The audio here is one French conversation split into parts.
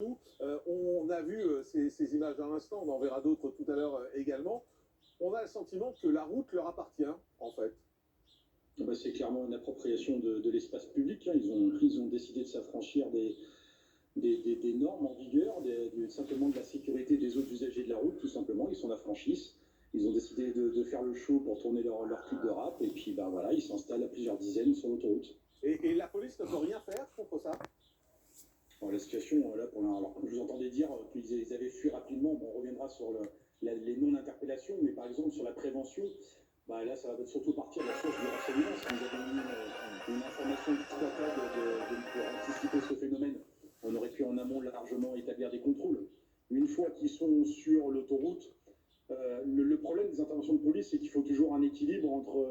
On a vu ces images à l'instant, on en verra d'autres tout à l'heure également. On a le sentiment que la route leur appartient, en fait. C'est clairement une appropriation de l'espace public. Hein. Ils ont décidé de s'affranchir des normes en vigueur, simplement de la sécurité des autres usagers de la route, tout simplement. Ils s'en affranchissent. Ils ont décidé de faire le show pour tourner leur clip de rap. Et puis, voilà, ils s'installent à plusieurs dizaines sur l'autoroute. Et la police ne peut rien faire contre ça? Alors, la situation, là, alors, comme je vous entendais dire qu'ils avaient fui rapidement, bon, on reviendra sur les non-interpellations, mais par exemple sur la prévention, là, ça va surtout partir de la source du renseignement. Si nous avons une information exploitable pour anticiper ce phénomène, on aurait pu en amont largement établir des contrôles. Une fois qu'ils sont sur l'autoroute, le problème des interventions de police, c'est qu'il faut toujours un équilibre entre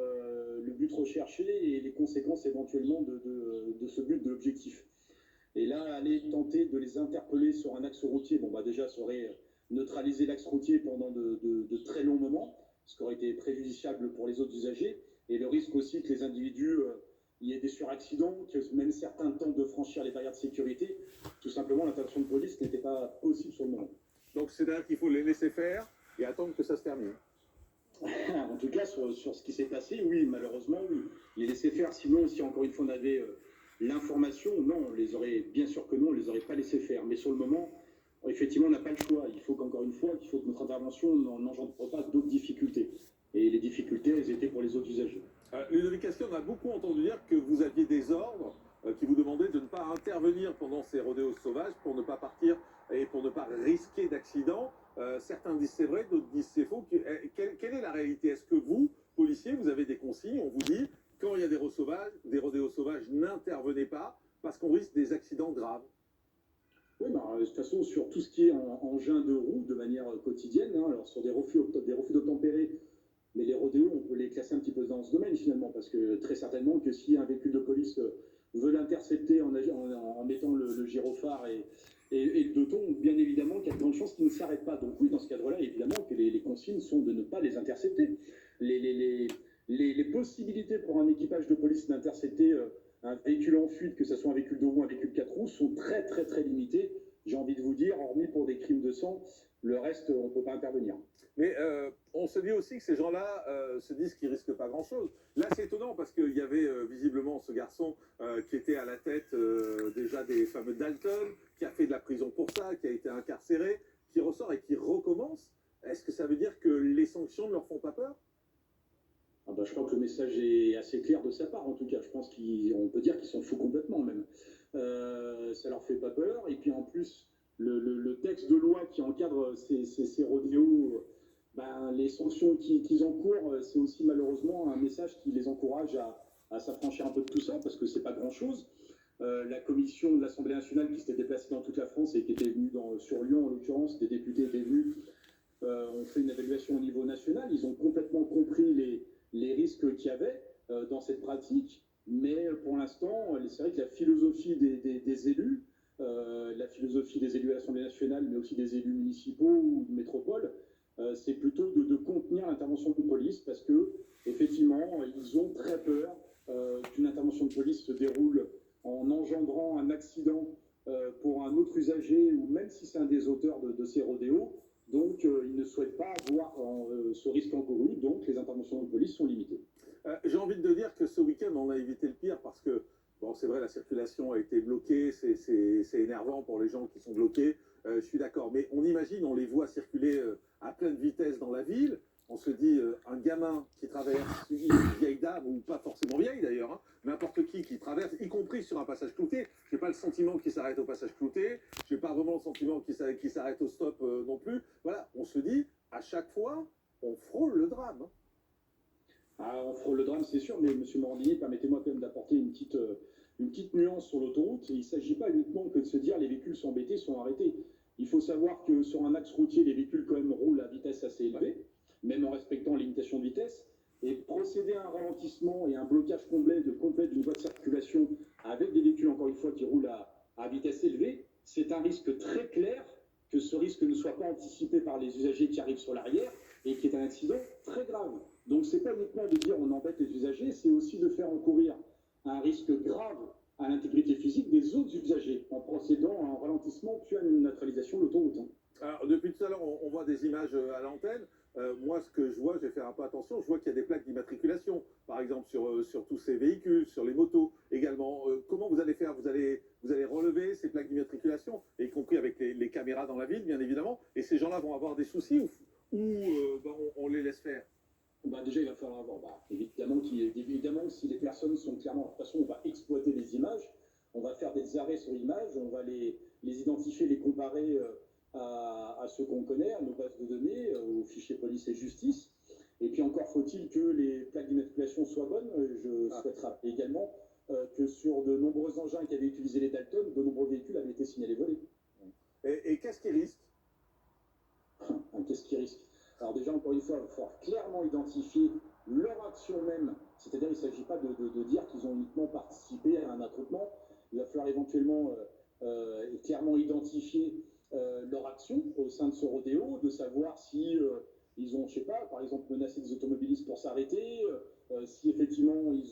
le but recherché et les conséquences éventuellement de ce but, de l'objectif. Et là, aller tenter de les interpeller sur un axe routier, déjà, ça aurait neutralisé l'axe routier pendant de très longs moments, ce qui aurait été préjudiciable pour les autres usagers, et le risque aussi que les individus, il y ait des suraccidents, que même certains tentent de franchir les barrières de sécurité. Tout simplement, l'intervention de police n'était pas possible sur le moment. Donc c'est-à-dire qu'il faut les laisser faire et attendre que ça se termine. En tout cas, sur ce qui s'est passé, oui, malheureusement, oui. Les laisser faire, sinon, si encore une fois on avait l'information, non, on les aurait, bien sûr que non, on les aurait pas laissé faire. Mais sur le moment, effectivement, on n'a pas le choix. Il faut qu'encore une fois, qu'il faut que notre intervention n'engendre pas d'autres difficultés. Et les difficultés, elles étaient pour les autres usagers. Ludovic Astier, on a beaucoup entendu dire que vous aviez des ordres qui vous demandaient de ne pas intervenir pendant ces rodéos sauvages pour ne pas partir et pour ne pas risquer d'accidents. Certains disent c'est vrai, d'autres disent c'est faux. Quelle est la réalité? Est-ce que vous, policiers, vous avez des consignes? On vous dit, quand il y a des rodéos sauvages, n'intervenez pas parce qu'on risque des accidents graves. Oui, de toute façon, sur tout ce qui est engin de roue, de manière quotidienne, alors sur des refus d'obtempérer, mais les rodéos, on peut les classer un petit peu dans ce domaine finalement, parce que très certainement que si un véhicule de police veut l'intercepter en mettant le gyrophare et le deux-ton, bien évidemment qu'il y a de grandes chances qu'il ne s'arrête pas. Donc oui, dans ce cadre-là, évidemment que les consignes sont de ne pas les intercepter. Les possibilités pour un équipage de police d'intercepter un véhicule en fuite, que ce soit un véhicule de roue, un véhicule 4 roues, sont très très très limitées. J'ai envie de vous dire, hormis pour des crimes de sang, le reste, on ne peut pas intervenir. Mais on se dit aussi que ces gens-là se disent qu'ils risquent pas grand-chose. Là, c'est étonnant parce qu'il y avait visiblement ce garçon qui était à la tête déjà des fameux Dalton, qui a fait de la prison pour ça, qui a été incarcéré, qui ressort et qui recommence. Est-ce que ça veut dire que les sanctions ne leur font pas peur? Je crois que le message est assez clair de sa part, en tout cas. Je pense qu'on peut dire qu'ils s'en foutent complètement, même. Ça leur fait pas peur. Et puis, en plus, le texte de loi qui encadre ces rodéos, les sanctions qu'ils encourent, c'est aussi malheureusement un message qui les encourage à s'affranchir un peu de tout ça, parce que c'est pas grand-chose. La commission de l'Assemblée nationale qui s'était déplacée dans toute la France et qui était venue sur Lyon, en l'occurrence, des députés étaient venus, ont fait une évaluation au niveau national. Ils ont complètement compris les risques qu'il y avait dans cette pratique, mais pour l'instant, c'est vrai que la philosophie des élus, la philosophie des élus à l'Assemblée nationale, mais aussi des élus municipaux ou de métropole, c'est plutôt de contenir l'intervention de police, parce que effectivement, ils ont très peur qu'une intervention de police se déroule en engendrant un accident pour un autre usager, ou même si c'est un des auteurs de ces rodéos. Donc, ils ne souhaitent pas avoir ce risque encouru, donc les interventions de police sont limitées. J'ai envie de dire que ce week-end, on a évité le pire parce que, bon, c'est vrai, la circulation a été bloquée, c'est énervant pour les gens qui sont bloqués, je suis d'accord. Mais on imagine, on les voit circuler à pleine vitesse dans la ville. On se dit, un gamin qui traverse, une vieille dame, ou pas forcément vieille d'ailleurs, hein, n'importe qui traverse, y compris sur un passage clouté. Je n'ai pas le sentiment qu'il s'arrête au passage clouté, je n'ai pas vraiment le sentiment qu'il s'arrête au stop non plus. Voilà, on se dit, à chaque fois, on frôle le drame. On frôle le drame, c'est sûr, mais M. Morandini, permettez-moi quand même d'apporter une petite nuance sur l'autoroute. Il ne s'agit pas uniquement que de se dire les véhicules sont embêtés, sont arrêtés. Il faut savoir que sur un axe routier, les véhicules quand même roulent à vitesse assez élevée, même en respectant les limitations de vitesse, et procéder à un ralentissement et un blocage complet d'une voie de circulation avec des véhicules, encore une fois, qui roulent à vitesse élevée, c'est un risque très clair que ce risque ne soit pas anticipé par les usagers qui arrivent sur l'arrière et qui est un accident très grave. Donc c'est pas uniquement de dire on embête les usagers, c'est aussi de faire encourir un risque grave à l'intégrité physique des autres usagers en procédant à un ralentissement puis à une neutralisation de l'autoroute. Alors, depuis tout à l'heure, on voit des images à l'antenne. Moi, ce que je vois, je vais faire un peu attention, je vois qu'il y a des plaques d'immatriculation, par exemple, sur tous ces véhicules, sur les motos également. Comment vous allez faire vous allez relever ces plaques d'immatriculation, y compris avec les caméras dans la ville, bien évidemment, et ces gens-là vont avoir des soucis ou on les laisse faire? Bah, déjà, il va falloir avoir, évidemment, que si les personnes sont clairement, de toute façon, on va exploiter les images, on va faire des arrêts sur images, on va les identifier, les comparer à ceux qu'on connaît, à nos bases de données, aux fichiers police et justice. Et puis encore faut-il que les plaques d'immatriculation soient bonnes. Je souhaite rappeler également que sur de nombreux engins qui avaient utilisé les Dalton, de nombreux véhicules avaient été signalés volés. Et qu'est-ce qui risque? Qu'est-ce qui risque? Alors déjà, encore une fois, il va falloir clairement identifier leur action même. C'est-à-dire, il ne s'agit pas de dire qu'ils ont uniquement participé à un attroupement. Il va falloir éventuellement clairement identifier leur action au sein de ce rodéo, de savoir si ils ont, je sais pas, par exemple, menacé des automobilistes pour s'arrêter, si effectivement ils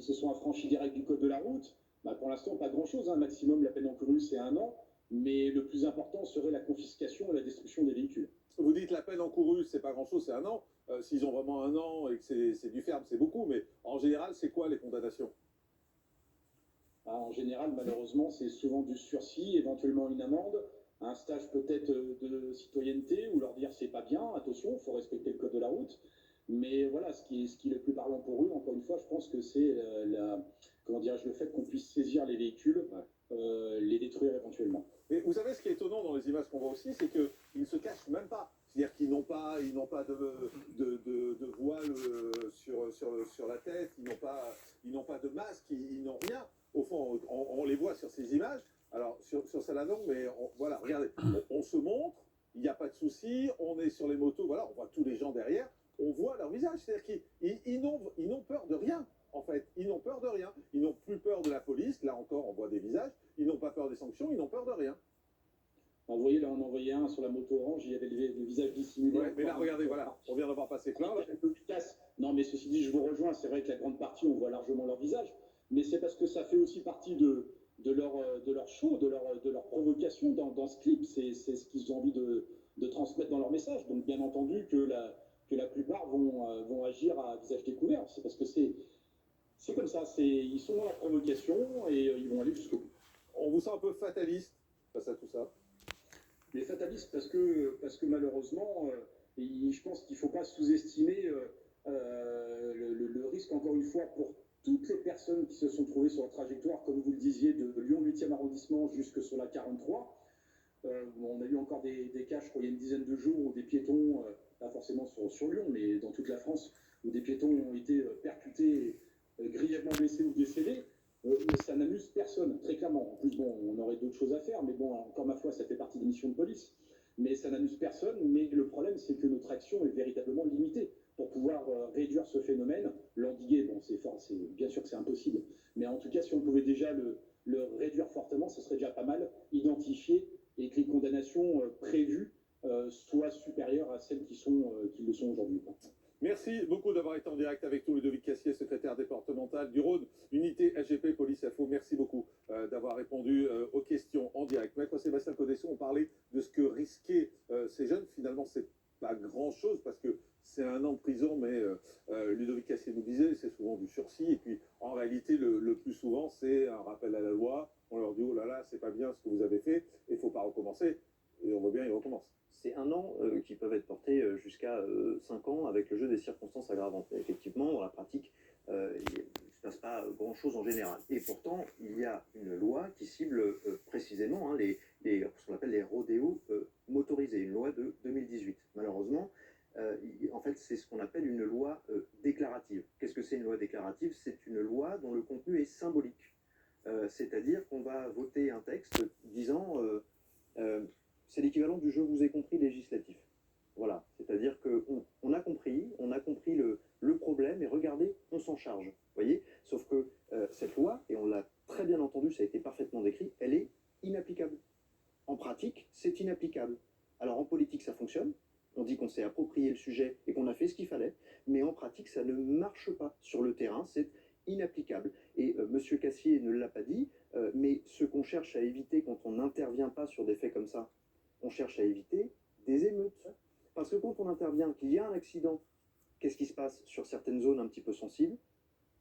se sont affranchis des règles du code de la route. Bah, pour l'instant, pas grand-chose. Hein. Maximum, la peine encourue, c'est 1 an. Mais le plus important serait la confiscation et la destruction des véhicules. Vous dites la peine encourue, c'est pas grand-chose, c'est 1 an. S'ils ont vraiment 1 an et que c'est du ferme, c'est beaucoup. Mais en général, c'est quoi les condamnations? En général, malheureusement, c'est souvent du sursis, éventuellement une amende, un stage peut-être de citoyenneté, ou leur dire c'est pas bien, attention, il faut respecter le code de la route. Mais voilà, ce qui est le plus parlant pour eux, encore une fois, je pense que c'est le fait qu'on puisse saisir les véhicules, les détruire éventuellement. Mais vous savez, ce qui est étonnant dans les images qu'on voit aussi, c'est qu'ils ne se cachent même pas. C'est-à-dire qu'ils n'ont pas de voile sur la tête, ils n'ont pas de masque, ils n'ont rien. Au fond, on les voit sur ces images. Alors, sur celle-là, non, mais voilà, regardez, on se montre, il n'y a pas de souci, on est sur les motos, voilà, on voit tous les gens derrière, on voit leur visage. C'est-à-dire qu'ils n'ont peur de rien. En fait, ils n'ont peur de rien. Ils n'ont plus peur de la police. Là encore, on voit des visages. Ils n'ont pas peur des sanctions. Ils n'ont peur de rien. Vous voyez, là, on envoyait un sur la moto orange. Il y avait le visage dissimulé. Ouais, mais là, regardez, voilà. On vient d'en voir passer plein. Non, mais ceci dit, je vous rejoins. C'est vrai que la grande partie, on voit largement leur visage. Mais c'est parce que ça fait aussi partie de leur show, de leur provocation dans ce clip. C'est ce qu'ils ont envie de transmettre dans leur message. Donc, bien entendu, que la plupart vont agir à visage découvert. C'est parce que c'est comme ça, ils sont dans la provocation et ils vont aller jusqu'au bout. On vous sent un peu fataliste face à tout ça? Mais fataliste parce que malheureusement, je pense qu'il ne faut pas sous-estimer le risque, encore une fois, pour toutes les personnes qui se sont trouvées sur la trajectoire, comme vous le disiez, de Lyon 8e arrondissement jusque sur la 43. On a eu encore des cas, je crois, il y a une dizaine de jours, où des piétons, pas forcément sur Lyon, mais dans toute la France, où des piétons ont été percutés, grièvement blessés ou décédés. Ça n'amuse personne, très clairement. En plus, bon, on aurait d'autres choses à faire, mais bon, encore ma foi, ça fait partie des missions de police. Mais ça n'amuse personne, mais le problème, c'est que notre action est véritablement limitée. Pour pouvoir réduire ce phénomène, l'endiguer, bon, bien sûr que c'est impossible, mais en tout cas, si on pouvait déjà le réduire fortement, ce serait déjà pas mal, identifier et que les condamnations prévues soient supérieures à celles qui le sont aujourd'hui. Merci beaucoup d'avoir été en direct avec nous, Ludovic Cassier, secrétaire départemental du Rhône, unité SGP Police Info. Merci beaucoup d'avoir répondu aux questions en direct. Maître Sébastien Codesson, on parlait de ce que risquaient ces jeunes. Finalement, c'est pas grand-chose parce que c'est 1 an de prison, mais Ludovic Cassier nous disait, c'est souvent du sursis. Et puis, en réalité, le plus souvent, c'est un rappel à la loi. On leur dit, oh là là, c'est pas bien ce que vous avez fait, il ne faut pas recommencer. Et on voit bien, ils recommencent. C'est 1 an qui peuvent être portés jusqu'à 5 ans avec le jeu des circonstances aggravantes. Et effectivement, dans la pratique, il ne se passe pas grand-chose en général. Et pourtant, il y a une loi qui cible précisément ce qu'on appelle les rodéos motorisés, une loi de 2018. Malheureusement, en fait, c'est ce qu'on appelle une loi déclarative. Qu'est-ce que c'est une loi déclarative? C'est une loi dont le contenu est symbolique. C'est-à-dire qu'on va voter un texte disant... c'est l'équivalent du je vous ai compris législatif. Voilà, c'est-à-dire qu'on a compris le problème et regardez, on s'en charge. Vous voyez? Sauf que cette loi, et on l'a très bien entendu, ça a été parfaitement décrit, elle est inapplicable. En pratique, c'est inapplicable. Alors en politique, ça fonctionne. On dit qu'on s'est approprié le sujet et qu'on a fait ce qu'il fallait, mais en pratique, ça ne marche pas. Sur le terrain, c'est inapplicable. Et M. Cassier ne l'a pas dit, mais ce qu'on cherche à éviter quand on n'intervient pas sur des faits comme ça, on cherche à éviter des émeutes. Parce que quand on intervient, qu'il y a un accident, qu'est-ce qui se passe sur certaines zones un petit peu sensibles?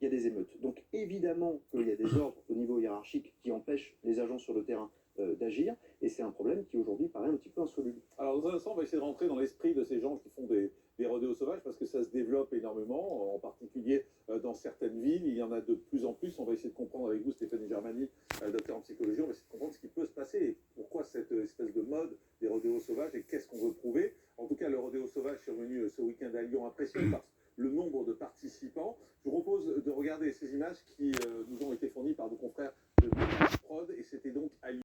Il y a des émeutes. Donc évidemment qu'il y a des ordres au niveau hiérarchique qui empêchent les agents sur le terrain d'agir, et c'est un problème qui aujourd'hui paraît un petit peu insoluble. Alors, dans un instant, on va essayer de rentrer dans l'esprit de ces gens qui font des rodéos sauvages, parce que ça se développe énormément, en particulier dans certaines villes. Il y en a de plus en plus. On va essayer de comprendre avec vous, Stéphanie Germani, docteur en psychologie, on va essayer de comprendre ce qui peut se passer et pourquoi cette espèce de mode des rodéos sauvages et qu'est-ce qu'on veut prouver. En tout cas, le rodéo sauvage survenu ce week-end à Lyon impressionne par le nombre de participants. Je vous propose de regarder ces images qui nous ont été fournies par nos confrères de Prod, et c'était donc à Lyon.